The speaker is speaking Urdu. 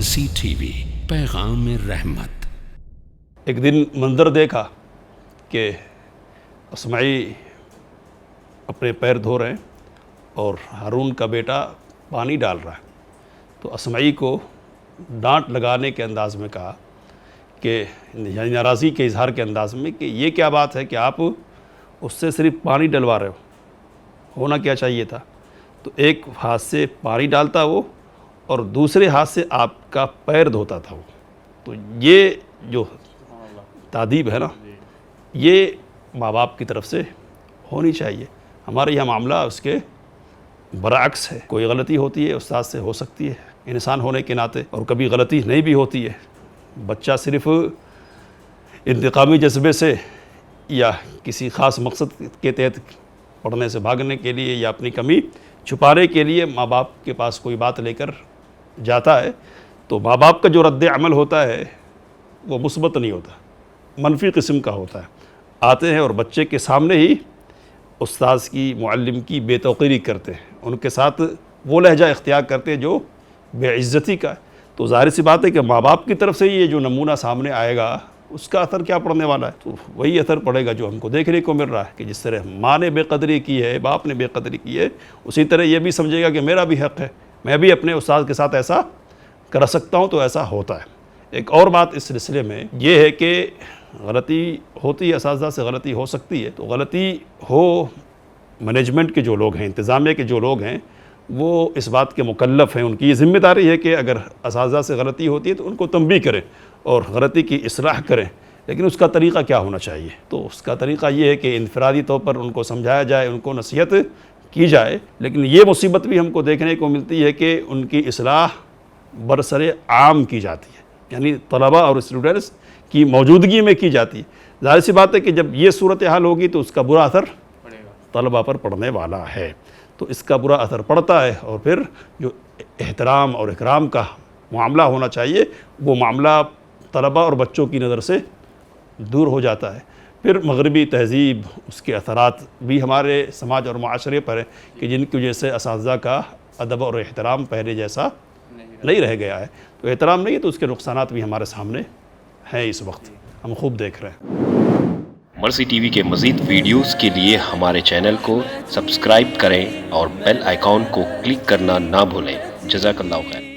مرسی ٹی وی، پیغام رحمت۔ ایک دن منظر دیکھا کہ اسماعی اپنے پیر دھو رہے ہیں اور ہارون کا بیٹا پانی ڈال رہا ہے، تو اسماعی کو ڈانٹ لگانے کے انداز میں کہا کہ یعنی ناراضی کے اظہار کے انداز میں کہ یہ کیا بات ہے کہ آپ اس سے صرف پانی ڈلوا رہے ہو، ہونا کیا چاہیے تھا۔ تو ایک ہاتھ سے پانی ڈالتا وہ اور دوسرے ہاتھ سے آپ کا پیر دھوتا تھا وہ۔ تو یہ جو تادیب ہے نا، یہ ماں باپ کی طرف سے ہونی چاہیے۔ ہمارے یہاں معاملہ اس کے برعکس ہے، کوئی غلطی ہوتی ہے استاد سے ہو سکتی ہے انسان ہونے کے ناطے، اور کبھی غلطی نہیں بھی ہوتی ہے، بچہ صرف انتقامی جذبے سے یا کسی خاص مقصد کے تحت پڑھنے سے بھاگنے کے لیے یا اپنی کمی چھپانے کے لیے ماں باپ کے پاس کوئی بات لے کر جاتا ہے، تو ماں باپ کا جو رد عمل ہوتا ہے وہ مثبت نہیں ہوتا، منفی قسم کا ہوتا ہے۔ آتے ہیں اور بچے کے سامنے ہی استاذ کی، معلم کی بے توقیری کرتے ہیں، ان کے ساتھ وہ لہجہ اختیار کرتے ہیں جو بے عزتی کا ہے۔ تو ظاہر سی بات ہے کہ ماں باپ کی طرف سے یہ جو نمونہ سامنے آئے گا اس کا اثر کیا پڑنے والا ہے؟ تو وہی اثر پڑے گا جو ہم کو دیکھنے کو مل رہا ہے کہ جس طرح ماں نے بے قدری کی ہے، باپ نے بے قدری کی ہے، اسی طرح یہ بھی سمجھے گا کہ میرا بھی حق ہے، میں بھی اپنے استاد کے ساتھ ایسا کر سکتا ہوں، تو ایسا ہوتا ہے۔ ایک اور بات اس سلسلے میں یہ ہے کہ غلطی ہوتی ہے، اساتذہ سے غلطی ہو سکتی ہے، تو غلطی ہو، مینجمنٹ کے جو لوگ ہیں، انتظامیہ کے جو لوگ ہیں، وہ اس بات کے مکلف ہیں، ان کی یہ ذمہ داری ہے کہ اگر اساتذہ سے غلطی ہوتی ہے تو ان کو تنبیہ کریں اور غلطی کی اصلاح کریں، لیکن اس کا طریقہ کیا ہونا چاہیے؟ تو اس کا طریقہ یہ ہے کہ انفرادی طور پر ان کو سمجھایا جائے، ان کو نصیحت کی جائے، لیکن یہ مصیبت بھی ہم کو دیکھنے کو ملتی ہے کہ ان کی اصلاح برسر عام کی جاتی ہے، یعنی طلباء اور اسٹوڈنٹس کی موجودگی میں کی جاتی ہے۔ ظاہر سی بات ہے کہ جب یہ صورتحال ہوگی تو اس کا برا اثر طلباء پر پڑنے والا ہے، تو اس کا برا اثر پڑتا ہے، اور پھر جو احترام اور اکرام کا معاملہ ہونا چاہیے وہ معاملہ طلباء اور بچوں کی نظر سے دور ہو جاتا ہے۔ پھر مغربی تہذیب، اس کے اثرات بھی ہمارے سماج اور معاشرے پر ہیں کہ جن کی وجہ سے اساتذہ کا ادب اور احترام پہلے جیسا نہیں رہ گیا ہے۔ تو احترام نہیں ہے تو اس کے نقصانات بھی ہمارے سامنے ہیں، اس وقت ہم خوب دیکھ رہے ہیں۔ مرسی ٹی وی کے مزید ویڈیوز کے لیے ہمارے چینل کو سبسکرائب کریں اور بیل آئیکن کو کلک کرنا نہ بھولیں۔ جزاک اللہ خیر۔